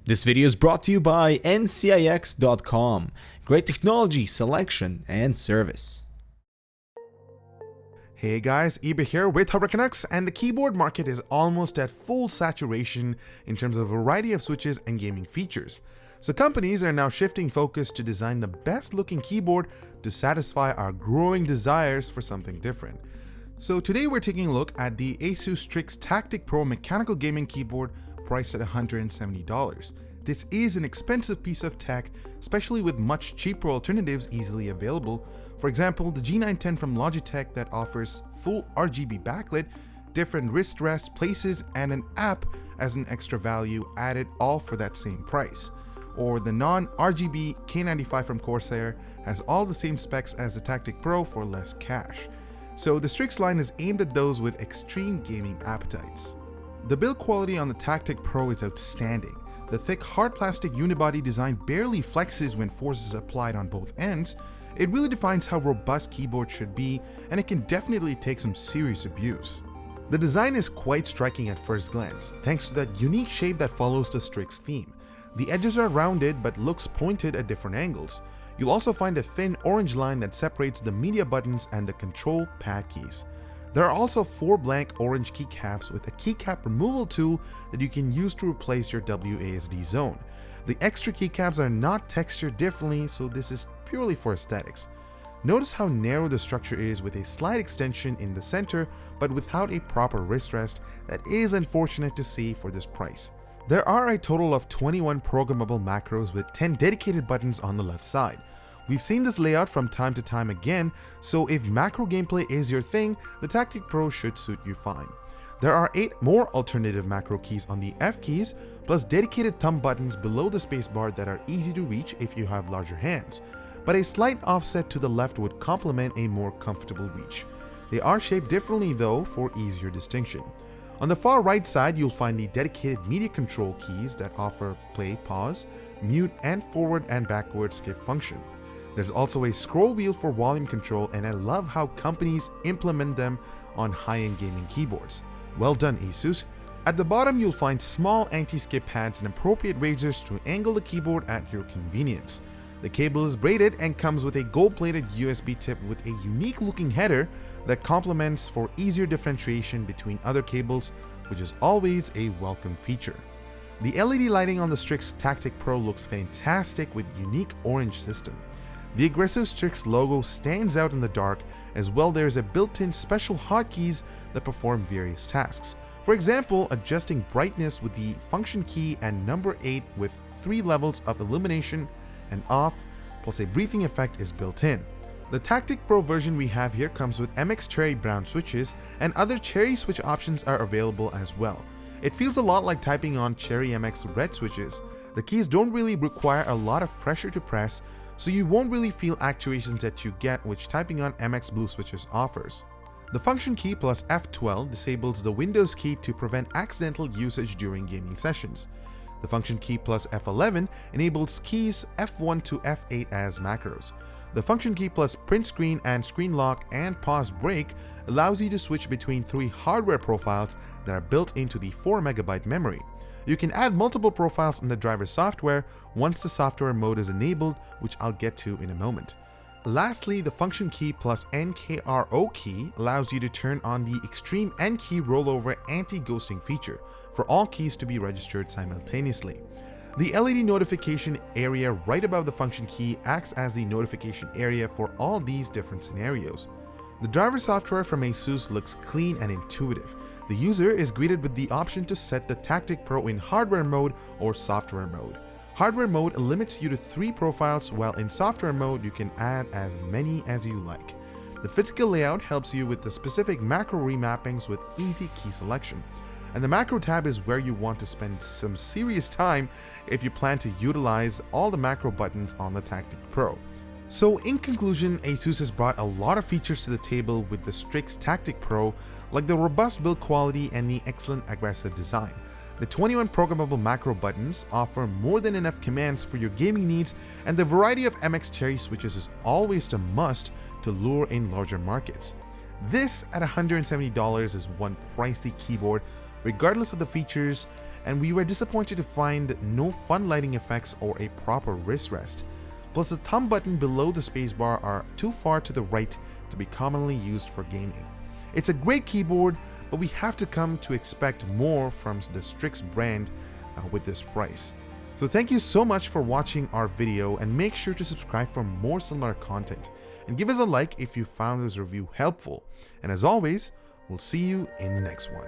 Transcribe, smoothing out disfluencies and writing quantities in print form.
This video is brought to you by ncix.com. Great technology, selection, and service. Hey guys, Ibe here with Canucks, and the keyboard market is almost at full saturation in terms of a variety of switches and gaming features. So companies are now shifting focus to design the best looking keyboard to satisfy our growing desires for something different. So today we're taking a look at the ASUS STRIX Tactic Pro mechanical gaming keyboard priced at $170. This is an expensive piece of tech, especially with much cheaper alternatives easily available. For example, the G910 from Logitech that offers full RGB backlit, different wrist rest places, and an app as an extra value added, all for that same price. Or the non-RGB K95 from Corsair has all the same specs as the Tactic Pro for less cash. So the Strix line is aimed at those with extreme gaming appetites. The build quality on the Tactic Pro is outstanding. The thick hard plastic unibody design barely flexes when force is applied on both ends. It really defines how robust keyboard should be, and it can definitely take some serious abuse. The design is quite striking at first glance, thanks to that unique shape that follows the Strix theme. The edges are rounded but looks pointed at different angles. You'll also find a thin orange line that separates the media buttons and the control pad keys. There are also 4 blank orange keycaps with a keycap removal tool that you can use to replace your WASD zone. The extra keycaps are not textured differently, so this is purely for aesthetics. Notice how narrow the structure is with a slight extension in the center, but without a proper wrist rest. That is unfortunate to see for this price. There are a total of 21 programmable macros with 10 dedicated buttons on the left side. We've seen this layout from time to time again, so if macro gameplay is your thing, the Tactic Pro should suit you fine. There are 8 more alternative macro keys on the F keys, plus dedicated thumb buttons below the spacebar that are easy to reach if you have larger hands, but a slight offset to the left would complement a more comfortable reach. They are shaped differently though for easier distinction. On the far right side, you'll find the dedicated media control keys that offer play, pause, mute, and forward and backward skip function. There's also a scroll wheel for volume control, and I love how companies implement them on high-end gaming keyboards. Well done, ASUS. At the bottom, you'll find small anti-skip pads and appropriate razors to angle the keyboard at your convenience. The cable is braided and comes with a gold-plated USB tip with a unique-looking header that complements for easier differentiation between other cables, which is always a welcome feature. The LED lighting on the Strix Tactic Pro looks fantastic with unique orange system. The aggressive Strix logo stands out in the dark. As well, there's a built-in special hotkeys that perform various tasks. For example, adjusting brightness with the function key and number 8 with 3 levels of illumination and off, plus a breathing effect is built in. The Tactic Pro version we have here comes with MX Cherry Brown switches, and other Cherry switch options are available as well. It feels a lot like typing on Cherry MX Red switches. The keys don't really require a lot of pressure to press, so you won't really feel actuations that you get which typing on MX Blue switches offers. The function key plus F12 disables the Windows key to prevent accidental usage during gaming sessions. The function key plus F11 enables keys F1 to F8 as macros. The function key plus print screen and screen lock and pause break allows you to switch between 3 hardware profiles that are built into the 4MB memory. You can add multiple profiles in the driver software once the software mode is enabled, which I'll get to in a moment. Lastly, the function key plus NKRO key allows you to turn on the extreme N key rollover anti-ghosting feature for all keys to be registered simultaneously. The LED notification area right above the function key acts as the notification area for all these different scenarios. The driver software from ASUS looks clean and intuitive. The user is greeted with the option to set the Tactic Pro in hardware mode or software mode. Hardware mode limits you to 3 profiles, while in software mode you can add as many as you like. The physical layout helps you with the specific macro remappings with easy key selection. And the macro tab is where you want to spend some serious time if you plan to utilize all the macro buttons on the Tactic Pro. So in conclusion, ASUS has brought a lot of features to the table with the Strix Tactic Pro, like the robust build quality and the excellent aggressive design. The 21 programmable macro buttons offer more than enough commands for your gaming needs, and the variety of MX Cherry switches is always a must to lure in larger markets. This at $170 is one pricey keyboard regardless of the features, and we were disappointed to find no fun lighting effects or a proper wrist rest. Plus the thumb button below the spacebar are too far to the right to be commonly used for gaming. It's a great keyboard, but we have to come to expect more from the Strix brand with this price. So thank you so much for watching our video, and make sure to subscribe for more similar content. And give us a like if you found this review helpful. And as always, we'll see you in the next one.